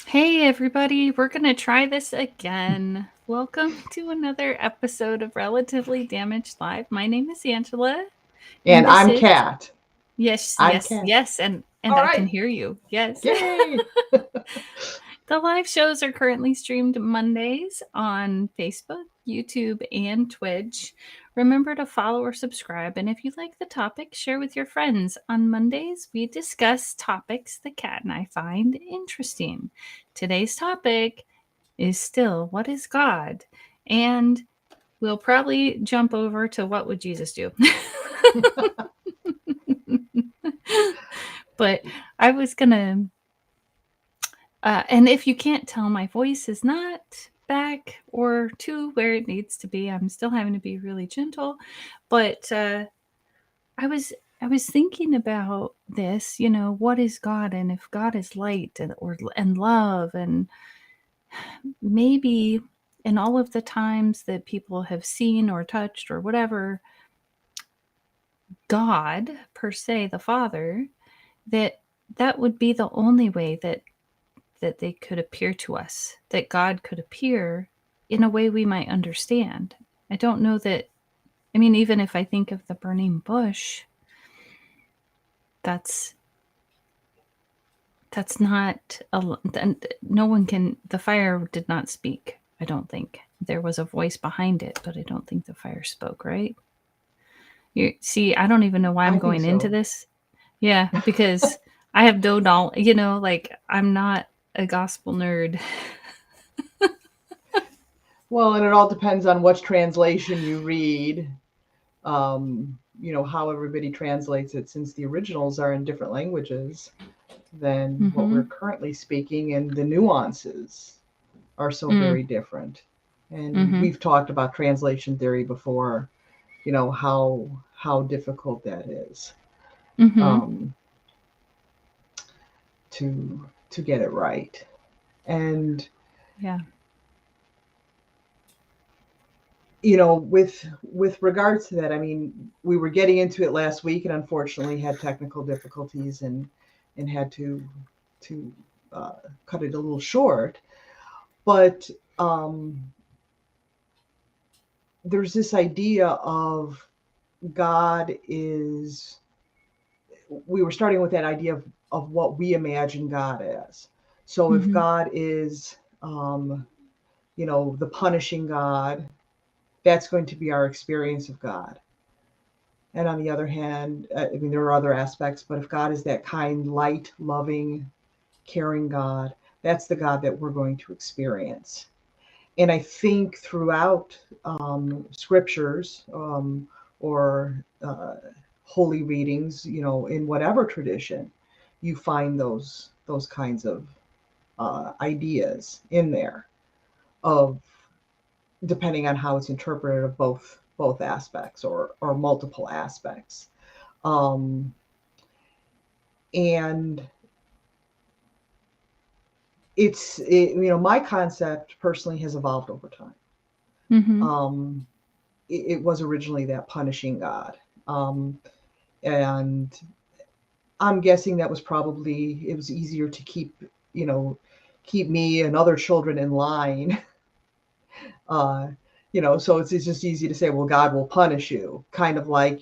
Hey, everybody, we're going to try this again. Welcome to another episode of Relatively Damaged Live. My name is Angela, and And this I'm is Kat. yes, I'm yes, Kat. yes, and All I can right. hear you. Yes. Yay. The live shows are currently streamed Mondays on Facebook, YouTube, and Twitch. Remember to follow or subscribe, and if you like the topic, share with your friends. On Mondays, we discuss topics that Kat and I find interesting. Today's topic is still what is God? And we'll probably jump over to what would Jesus do? But I was going to and if you can't tell, my voice is not back or to where it needs to be. I'm still having to be really gentle, but I was I was thinking about this. What is God, and if God is light and love, and maybe in all of the times that people have seen or touched or whatever, God per se, the Father, that would be the only way that they could appear to us, that God could appear in a way we might understand. I don't know that, I mean, even if I think of the burning bush, that's not no one can, the fire did not speak. I don't think there was a voice behind it, but I don't think the fire spoke, right? You see, I don't even know why I'm I think going into so. this. Yeah, because I have no knowledge, like I'm not a gospel nerd. Well, and it all depends on which translation you read. How everybody translates it, since the originals are in different languages than what we're Mm-hmm. currently speaking, and the nuances are so Mm. very different. And Mm-hmm. we've talked about translation theory before, how difficult that is, Mm-hmm. um, to get it right. And Yeah. with regards to that, I mean, we were getting into it last week, and unfortunately had technical difficulties, and had to uh, cut it a little short. But um, there's this idea of God is. We were starting with that idea of what we imagine God as. So if Mm-hmm. God is, the punishing God, that's going to be our experience of God. And on the other hand, I mean, there are other aspects, but if God is that kind, light, loving, caring God, that's the God that we're going to experience. And I think throughout scriptures, or holy readings, in whatever tradition, you find those kinds of ideas in there, of depending on how it's interpreted, of both aspects, or multiple aspects. Um, and my concept personally has evolved over time. Mm-hmm. um, it was originally that punishing God, um, and I'm guessing that was probably, it was easier to you know keep me and other children in line. uh, so it's just easy to say, well, God will punish you, kind of like,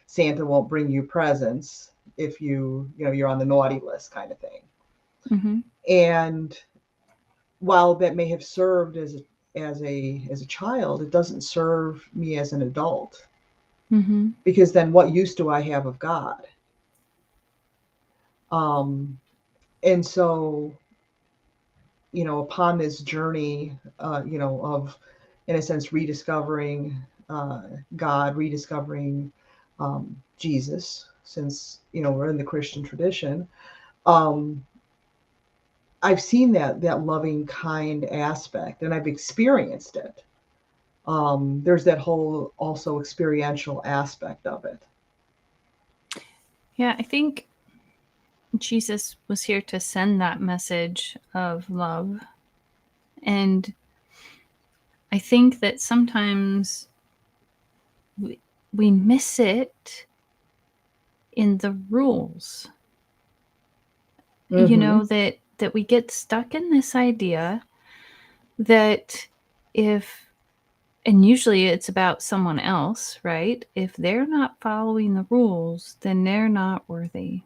Santa won't bring you presents if you're on the naughty list, kind of thing. Mm-hmm. And while that may have served as a child, it doesn't serve me as an adult, Mm-hmm. because then what use do I have of God? Um, and so, upon this journey, of, in a sense, rediscovering uh, God, rediscovering Jesus, since we're in the Christian tradition, um, I've seen that loving, kind aspect, and I've experienced it. There's that whole also experiential aspect of it. Yeah, I think Jesus was here to send that message of love. And I think that sometimes we, we miss it in the rules. Mm-hmm. That that we get stuck in this idea that if, and usually it's about someone else, right? If they're not following the rules, then they're not worthy.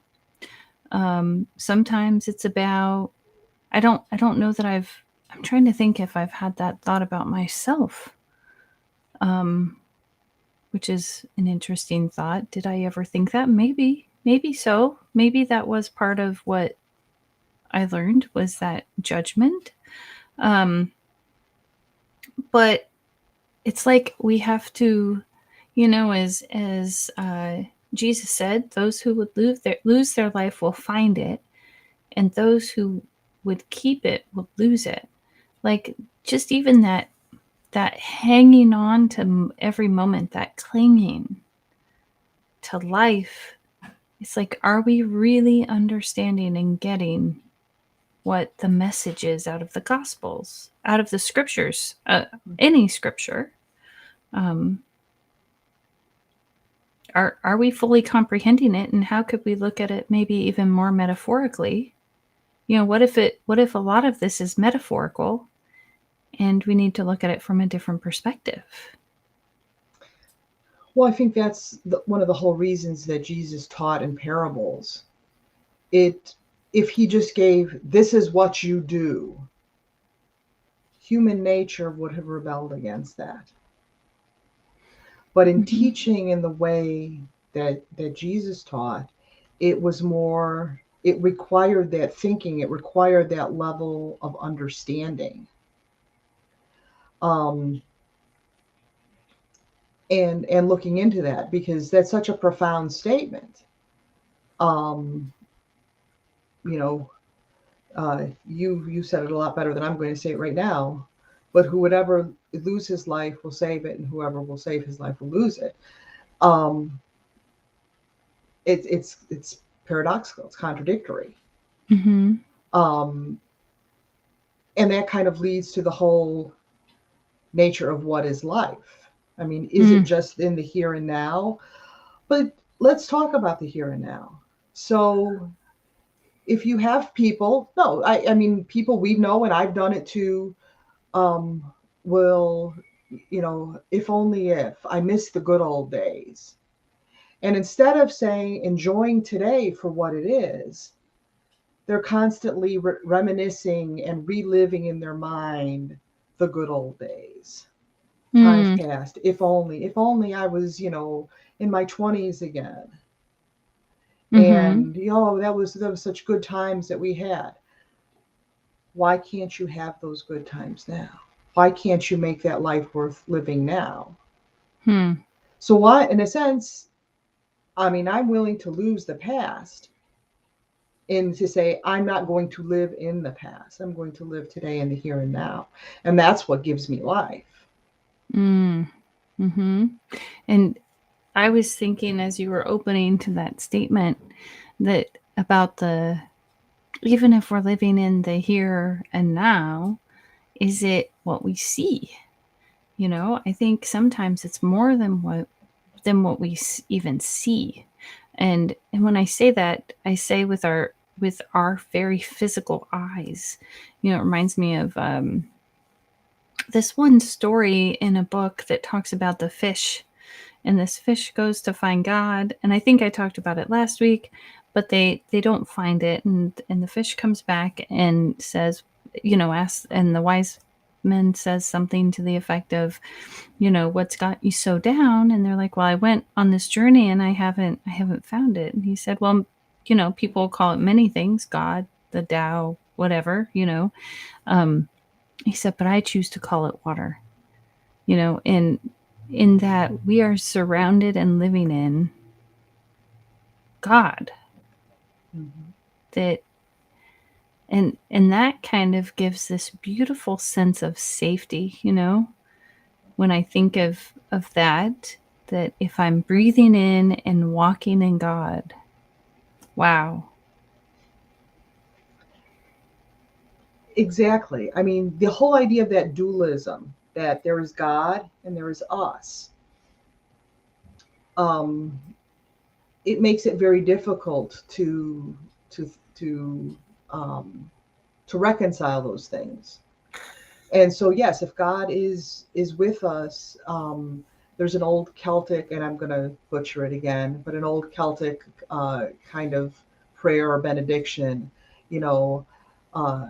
Sometimes it's about, I don't know that I'm trying to think if I've had that thought about myself. Which is an interesting thought. Did I ever think that? Maybe so. Maybe that was part of what I learned, was that judgment. But it's like we have to, as Jesus said, those who would lose their life will find it, and those who would keep it will lose it. Like, just even that hanging on to every moment, that clinging to life. It's like, are we really understanding and getting what the message is out of the Gospels, out of the scriptures, any scripture? Are we fully comprehending it? And how could we look at it maybe even more metaphorically? What if a lot of this is metaphorical, and we need to look at it from a different perspective? Well, I think that's one of the whole reasons that Jesus taught in parables. If he just gave, this is what you do, human nature would have rebelled against that. But in teaching in the way that Jesus taught, it was more, it required that thinking, it required that level of understanding. And looking into that, because that's such a profound statement. You said it a lot better than I'm going to say it right now. But whoever lose his life will save it, and whoever will save his life will lose it. It's paradoxical. It's contradictory. Mm-hmm. And that kind of leads to the whole nature of what is life. I mean, is it just in the here and now? But let's talk about the here and now. So if you have people, no, I mean, people we know, and I've done it too, will, if only if, I miss the good old days. And instead of saying, enjoying today for what it is, they're constantly reminiscing and reliving in their mind the good old days. Times past. If only I was, in my 20s again. And that was such good times that we had. Why can't you have those good times now? Why can't you make that life worth living now? So why, in a sense, I mean, I'm willing to lose the past and to say, I'm not going to live in the past. I'm going to live today in the here and now. And that's what gives me life. And I was thinking, as you were opening to that statement, that about even if we're living in the here and now, is it what we see? I think sometimes it's more than what we even see. And when I say that, I say with our very physical eyes. It reminds me of this one story in a book that talks about the fish. And this fish goes to find God. And I think I talked about it last week, but they don't find it. And the fish comes back and says, asks, and the wise man says something to the effect of, what's got you so down? And they're like, well, I went on this journey and I haven't found it. And he said, well, people call it many things, God, the Tao, whatever, he said, but I choose to call it water, and in that we are surrounded and living in God. That and that kind of gives this beautiful sense of safety, when I think of that if I'm breathing in and walking in God, wow. Exactly. I mean, the whole idea of that dualism, that there is God and there is us, it makes it very difficult to to reconcile those things. And so, yes, if God is with us, there's an old Celtic, and I'm going to butcher it again, but an old Celtic kind of prayer or benediction, you know, uh,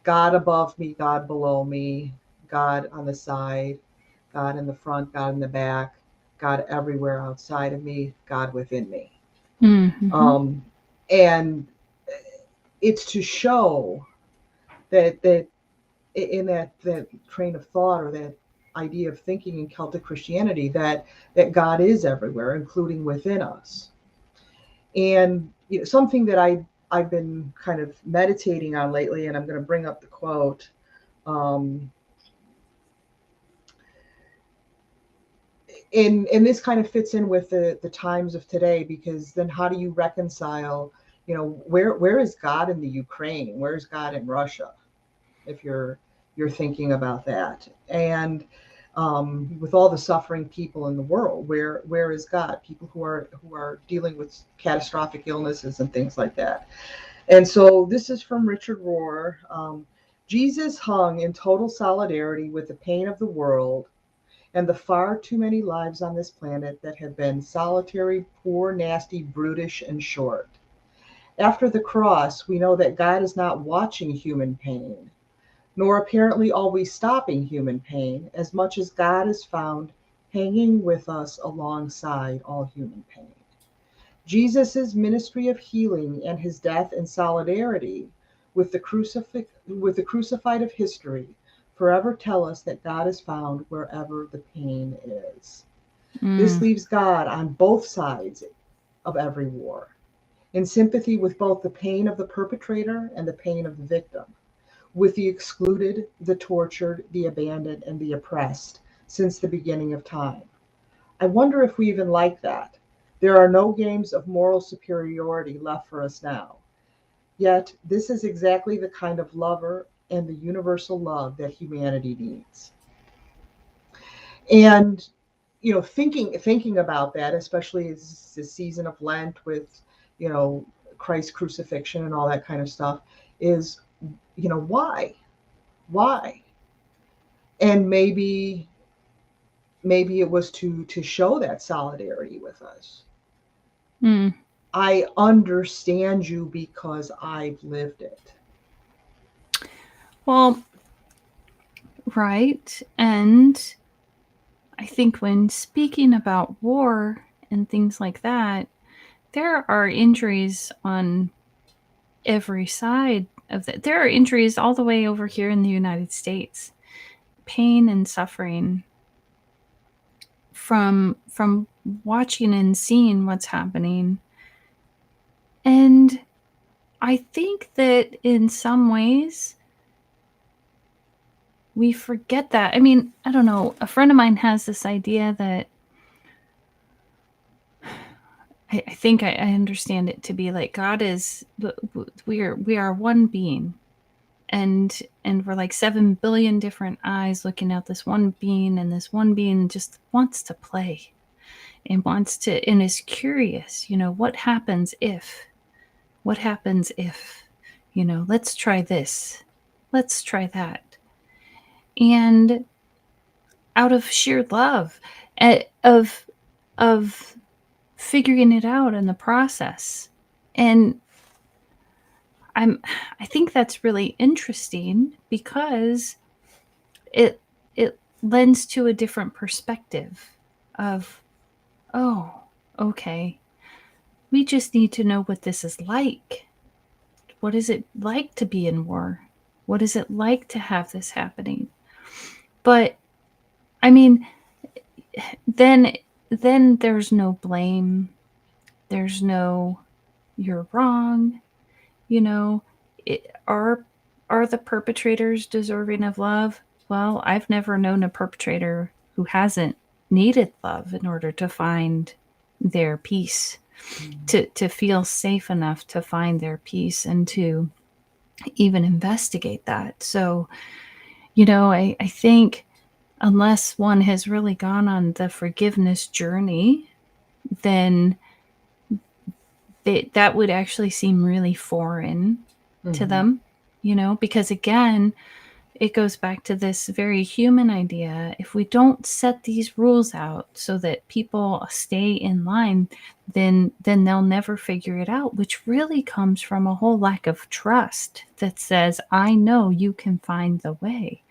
God above me, God below me, God on the side, God in the front, God in the back, God everywhere outside of me, God within me. Mm-hmm. And it's to show that in that train of thought, or that idea of thinking in Celtic Christianity, that God is everywhere, including within us. And something that I've been kind of meditating on lately, and I'm going to bring up the quote. And this kind of fits in with the times of today, because then how do you reconcile, where is God in the Ukraine? Where's God in Russia? If you're thinking about that. And with all the suffering people in the world, where is God? People who are dealing with catastrophic illnesses and things like that. And so this is from Richard Rohr. Jesus hung in total solidarity with the pain of the world and the far too many lives on this planet that have been solitary, poor, nasty, brutish, and short. After the cross, we know that God is not watching human pain, nor apparently always stopping human pain, as much as God is found hanging with us alongside all human pain. Jesus' ministry of healing and his death in solidarity with the crucified of history forever tell us that God is found wherever the pain is. This leaves God on both sides of every war, in sympathy with both the pain of the perpetrator and the pain of the victim, with the excluded, the tortured, the abandoned, and the oppressed since the beginning of time. I wonder if we even like that. There are no games of moral superiority left for us now. Yet, this is exactly the kind of lover and the universal love that humanity needs. And thinking about that, especially as the season of Lent with, Christ's crucifixion and all that kind of stuff, is, why? Why? And maybe it was to show that solidarity with us. I understand you because I've lived it. Well, right. And I think when speaking about war and things like that, there are injuries on every side of that. There are injuries all the way over here in the United States. Pain and suffering from watching and seeing what's happening. And I think that in some ways we forget that. I mean, I don't know. A friend of mine has this idea that I think I understand it to be like God is, we are one being, and we're like 7 billion different eyes looking at this one being, and this one being just wants to play and wants to, and is curious, what happens if, let's try this, let's try that. And out of sheer love, of figuring it out in the process. And I think that's really interesting, because it lends to a different perspective of, oh, okay, we just need to know what this is like. What is it like to be in war? What is it like to have this happening? But I mean, then there's no blame. There's no you're wrong. Are the perpetrators deserving of love? Well, I've never known a perpetrator who hasn't needed love in order to find their peace, to feel safe enough to find their peace and to even investigate that. So, I think unless one has really gone on the forgiveness journey, then that would actually seem really foreign to Mhm. them, because again, it goes back to this very human idea. If we don't set these rules out so that people stay in line, then they'll never figure it out, which really comes from a whole lack of trust that says, I know you can find the way.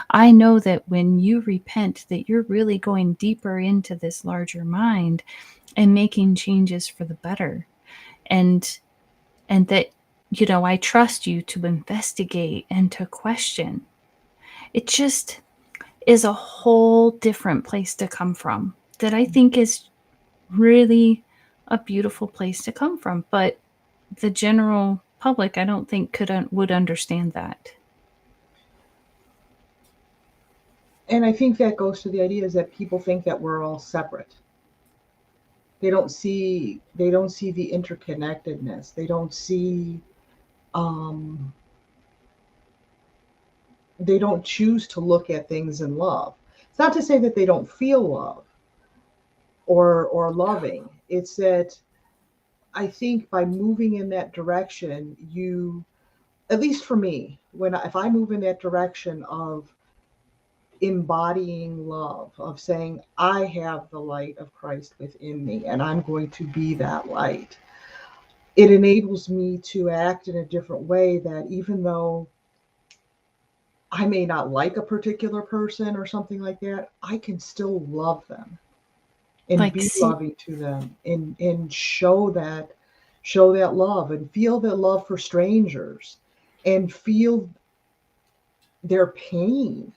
I know that when you repent, that you're really going deeper into this larger mind and making changes for the better. And that, I trust you to investigate and to question. It just is a whole different place to come from that I think is really a beautiful place to come from. But the general public, I don't think would understand that. And I think that goes to the idea is that people think that we're all separate. They don't see the interconnectedness. Um they don't choose to look at things in love. It's not to say that they don't feel love or loving. It's that I think by moving in that direction, you, at least for me, if I move in that direction of embodying love, of saying I have the light of Christ within me and I'm going to be that light, it enables me to act in a different way, that even though I may not like a particular person or something like that, I can still love them and Like, be see, loving to them, and show that love and feel that love for strangers and feel their pain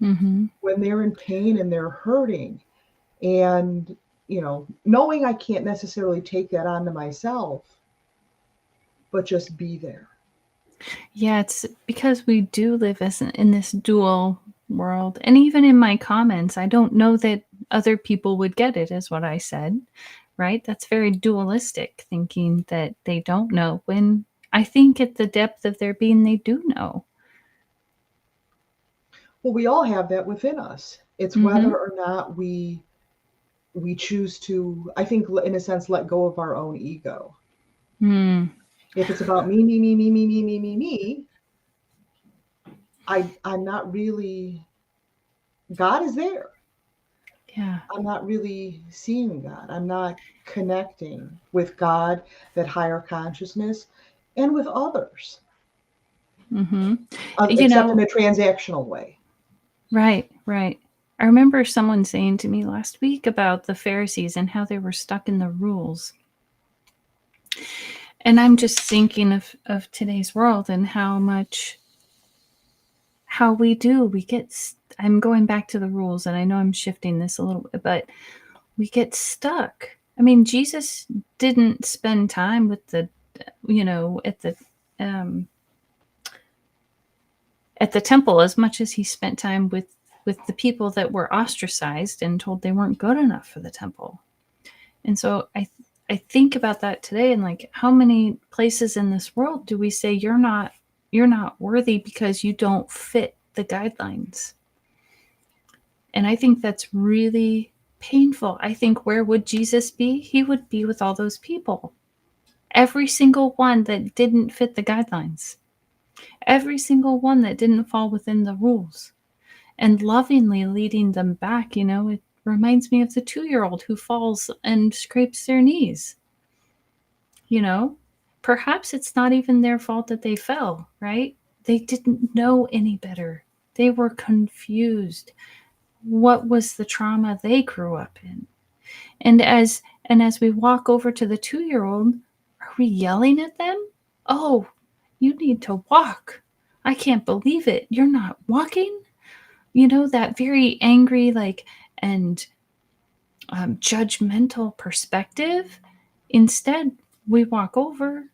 mm-hmm. when they're in pain and they're hurting, and knowing I can't necessarily take that onto myself, but just be there. Yeah, it's because we do live in this dual world. And even in my comments, I don't know that other people would get it, is what I said, right? That's very dualistic, thinking that they don't know, when I think at the depth of their being, they do know. Well, we all have that within us. It's Mm-hmm. whether or not we choose to, I think, in a sense, let go of our own ego. Mm, If it's about me, me, me, me, me, me, me, me, me, I'm not really, God is there. yeah. I'm not really seeing God. I'm not connecting with God, that higher consciousness, and with others, Mm-hmm. except in a transactional way. Right, right. I remember someone saying to me last week about the Pharisees and how they were stuck in the rules. And I'm just thinking of today's world and how I'm going back to the rules, and I know I'm shifting this a little bit, but we get stuck. I mean, Jesus didn't spend time with um, at the temple as much as he spent time with the people that were ostracized and told they weren't good enough for the temple. And so I think about that today, and like, how many places in this world do we say you're not worthy because you don't fit the guidelines? And I think that's really painful. I think, where would Jesus be? He would be with all those people. Every single one that didn't fit the guidelines. Every single one that didn't fall within the rules. And lovingly leading them back, it reminds me of the 2-year-old who falls and scrapes their knees. you know Perhaps it's not even their fault that they fell, right? They didn't know any better. They were confused. What was the trauma they grew up in? And as we walk over to the 2-year-old, are we yelling at them? Oh, you need to walk. I can't believe it, you're not walking. That very angry, like, and judgmental perspective. Instead, we walk over,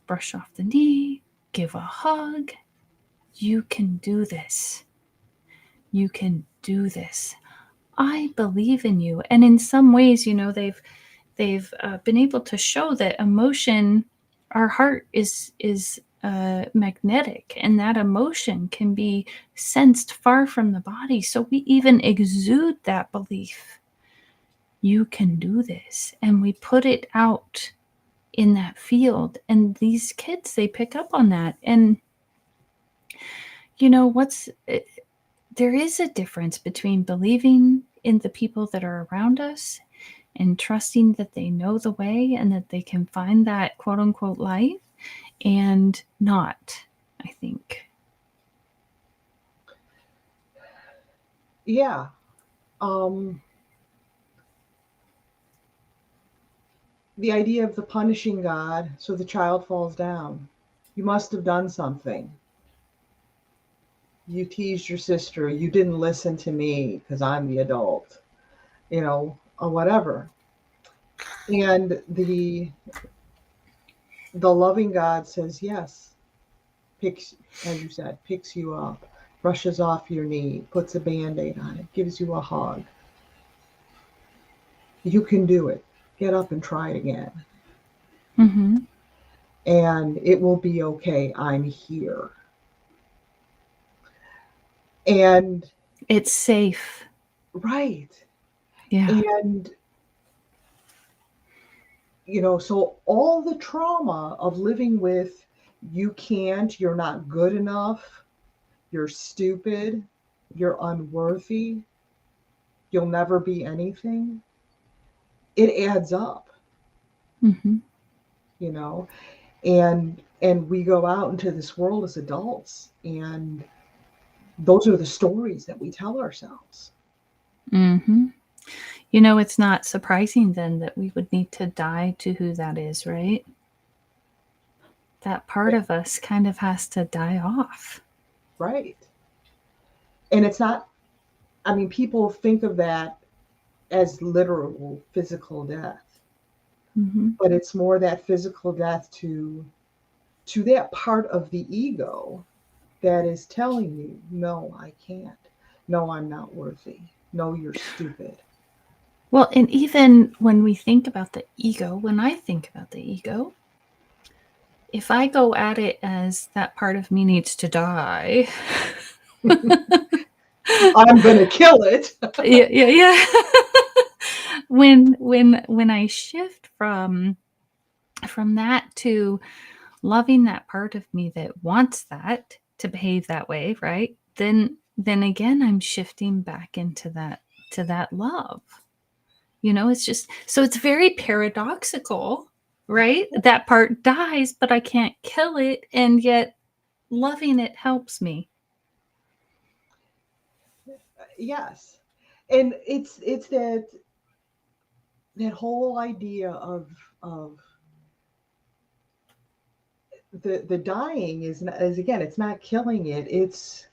brush off the knee, give a hug. You can do this. You can do this. I believe in you. And in some ways, they've been able to show that emotion, our heart is magnetic, and that emotion can be sensed far from the body. So we even exude that belief. You can do this, and we put it out in that field. And these kids, they pick up on that. And there is a difference between believing in the people that are around us and trusting that they know the way and that they can find that quote unquote light, and not, I think. Yeah. The idea of the punishing God so the child falls down. You must have done something. You teased your sister. You didn't listen to me because I'm the adult, or whatever. And the loving God says yes, picks, as you said, picks you up, brushes off your knee, puts a Band-Aid on it, gives you a hug. You can do it. Get up and try it again. Mm-hmm. And it will be okay. I'm here. And it's safe. Right. Yeah. And, so all the trauma of living with, you can't, you're not good enough, you're stupid, you're unworthy, you'll never be anything, it adds up. Mm-hmm. And we go out into this world as adults, and those are the stories that we tell ourselves. Mm-hmm. It's not surprising then that we would need to die to who that is, right? That part of us kind of has to die off. Right. And it's not, people think of that as literal physical death. Mm-hmm. But it's more that physical death to that part of the ego that is telling you, no, I can't. No, I'm not worthy. No, you're stupid. Well, and even when we think about the ego, when I think about the ego, if I go at it as that part of me needs to die, I'm gonna kill it. yeah. when I shift from that to loving that part of me that wants that to behave that way, right? Then again, I'm shifting back into that love. It's just, so it's very paradoxical, right? That part dies, but I can't kill it, and yet loving it helps me. Yes. And it's that whole idea of the dying is again, it's not killing it.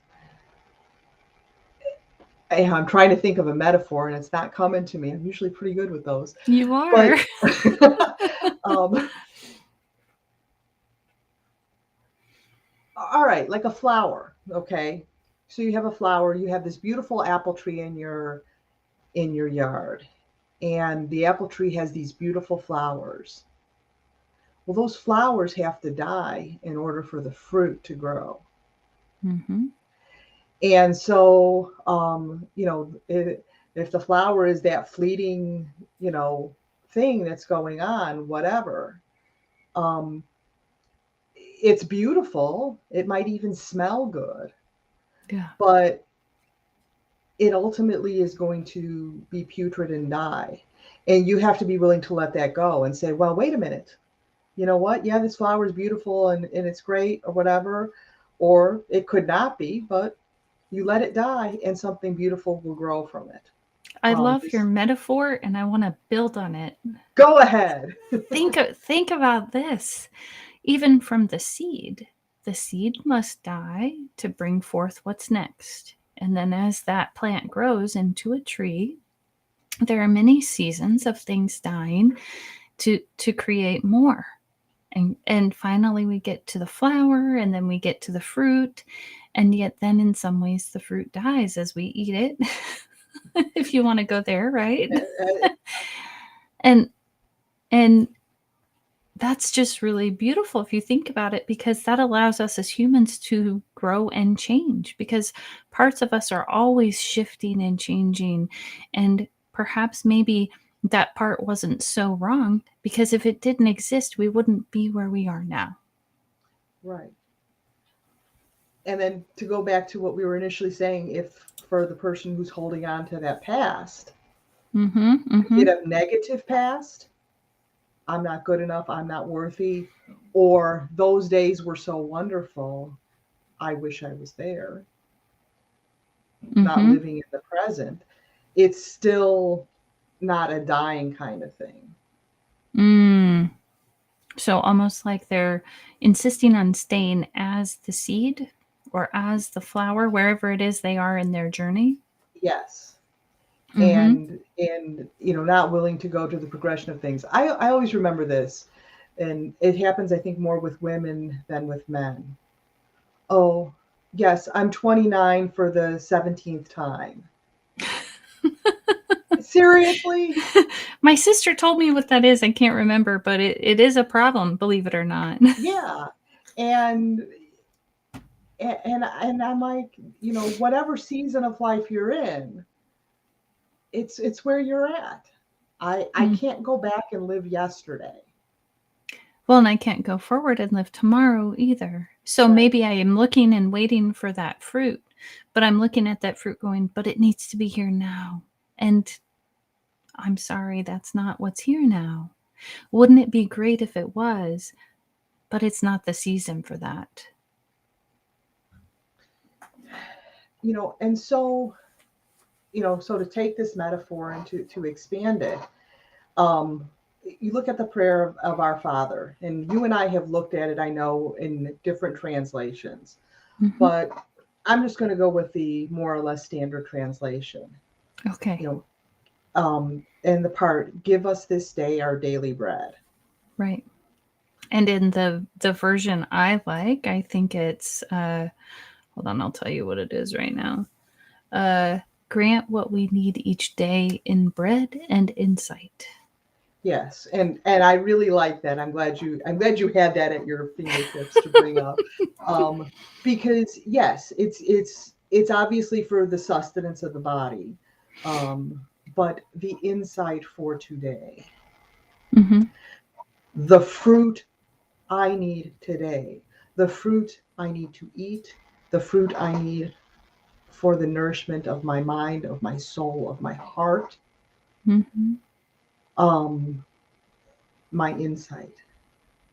I'm trying to think of a metaphor and it's not coming to me. I'm usually pretty good with those. You are. But all right, like a flower, okay? So you have a flower, you have this beautiful apple tree in your yard, and the apple tree has these beautiful flowers. Well, those flowers have to die in order for the fruit to grow. Mm-hmm. And so, if the flower is that fleeting, thing that's going on, whatever, it's beautiful. It might even smell good. Yeah. But it ultimately is going to be putrid and die. And you have to be willing to let that go and say, well, wait a minute. You know what? Yeah, this flower is beautiful and it's great or whatever. Or it could not be, but you let it die and something beautiful will grow from it. I love your metaphor and I want to build on it. Go ahead. Think about this. Even from the seed must die to bring forth what's next. And then as that plant grows into a tree, there are many seasons of things dying to create more. And finally we get to the flower, and then we get to the fruit. And yet then in some ways the fruit dies as we eat it. If you want to go there, right? and that's just really beautiful if you think about it, because that allows us as humans to grow and change, because parts of us are always shifting and changing. And perhaps maybe that part wasn't so wrong, because if it didn't exist, we wouldn't be where we are now. Right. And then to go back to what we were initially saying, if for the person who's holding on to that past, get a negative past, I'm not good enough, I'm not worthy, or those days were so wonderful, I wish I was there, not living in the present, it's still not a dying kind of thing. So almost like they're insisting on staying as the seed or as the flower, wherever it is they are in their journey. Yes. And not willing to go to the progression of things. I always remember this, and it happens, I think, more with women than with men. Oh, yes, I'm 29 for the 17th time. Seriously? My sister told me what that is. I can't remember, but it is a problem, believe it or not. Yeah. And I'm like, whatever season of life you're in, it's where you're at. I can't go back and live yesterday. Well, and I can't go forward and live tomorrow either. So Right. maybe I am looking and waiting for that fruit, but I'm looking at that fruit going, but it needs to be here now. And I'm sorry, that's not what's here now. Wouldn't it be great if it was? But it's not the season for that. And so, so to take this metaphor and to expand it, you look at the prayer of our Father, and you and I have looked at it, I know, in different translations, but I'm just going to go with the more or less standard translation. Okay. And the part, give us this day our daily bread. Right. And in the version I like, I think it's, hold on, I'll tell you what it is right now. Grant what we need each day in bread and insight. Yes, and I really like that. I'm glad you had that at your fingertips to bring up, because yes, it's obviously for the sustenance of the body, but the insight for today, the fruit I need today, the fruit I need to eat, the fruit I need for the nourishment of my mind, of my soul, of my heart. My insight,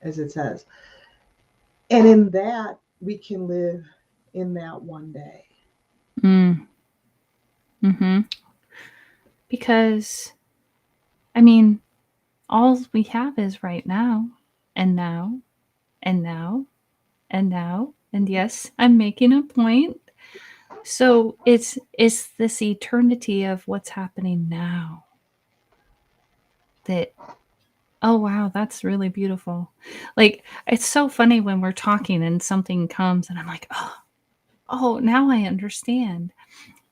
as it says. And in that, we can live in that one day. Because, I mean, all we have is right now, and now, and now, and now. And yes, I'm making a point. So it's this eternity of what's happening now. That, oh wow, that's really beautiful. Like, it's so funny when we're talking and something comes and I'm like, oh, now I understand.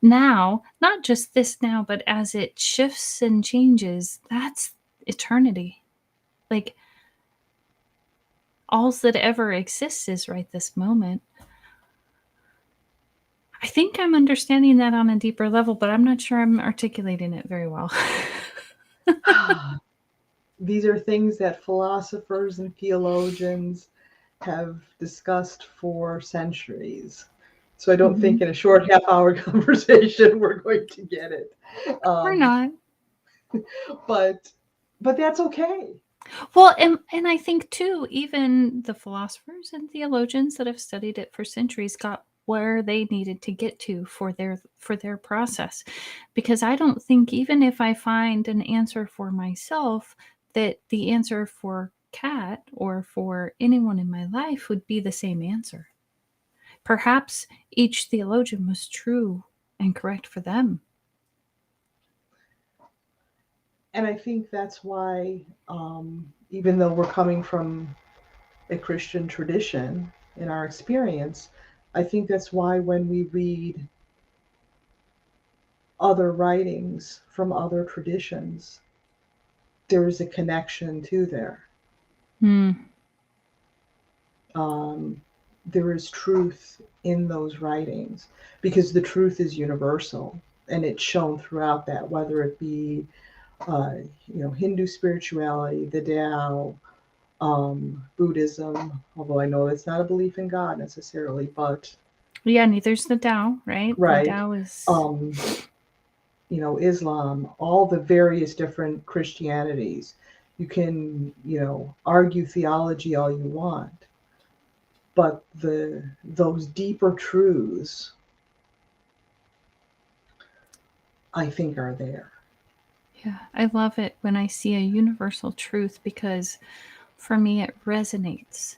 Now, not just this now, but as it shifts and changes, that's eternity. Like, all that ever exists is right this moment. I think I'm understanding that on a deeper level, but I'm not sure I'm articulating it very well. These are things that philosophers and theologians have discussed for centuries. So I don't think in a short half-hour conversation we're going to get it. We're not. But that's okay. Well, and I think too, even the philosophers and theologians that have studied it for centuries got where they needed to get to for their process. Because I don't think, even if I find an answer for myself, that the answer for Kat or for anyone in my life would be the same answer. Perhaps each theologian was true and correct for them. And I think that's why, even though we're coming from a Christian tradition in our experience, I think that's why when we read other writings from other traditions, there is a connection to there. There is truth in those writings because the truth is universal and it's shown throughout that, whether it be Hindu spirituality, the Tao, Buddhism, although I know that's not a belief in God necessarily, but Yeah, neither's the Tao, right? The right. Tao is Islam, all the various different Christianities. You can, argue theology all you want, but those deeper truths, I think, are there. Yeah, I love it when I see a universal truth because for me it resonates.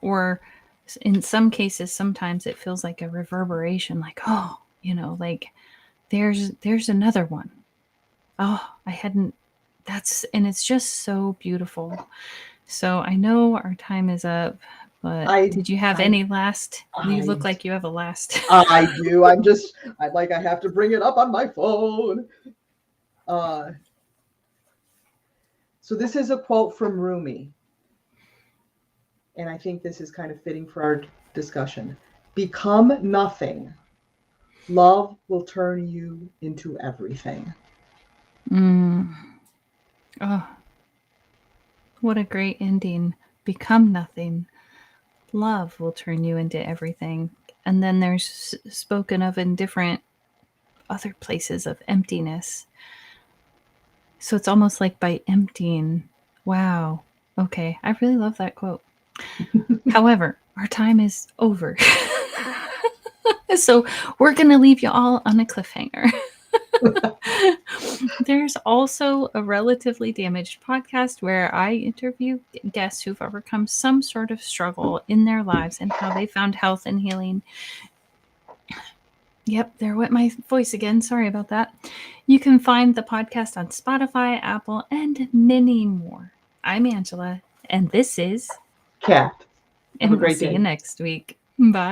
Or in some cases, sometimes it feels like a reverberation, like, oh, like there's another one. Oh, I hadn't and it's just so beautiful. So I know our time is up, but did you have any last? You look like you have a last. I do. I have to bring it up on my phone. So this is a quote from Rumi, and I think this is kind of fitting for our discussion. Become nothing. Love will turn you into everything. Oh, what a great ending. Become nothing. Love will turn you into everything. And then there's spoken of in different other places of emptiness. So it's almost like by emptying. Wow. Okay. I really love that quote. However, our time is over. So we're going to leave you all on a cliffhanger. There's also a Relatively Damaged podcast where I interview guests who've overcome some sort of struggle in their lives and how they found health and healing. Yep, there went my voice again. Sorry about that. You can find the podcast on Spotify, Apple, and many more. I'm Angela, and this is Kat. And we'll see you next week. Bye.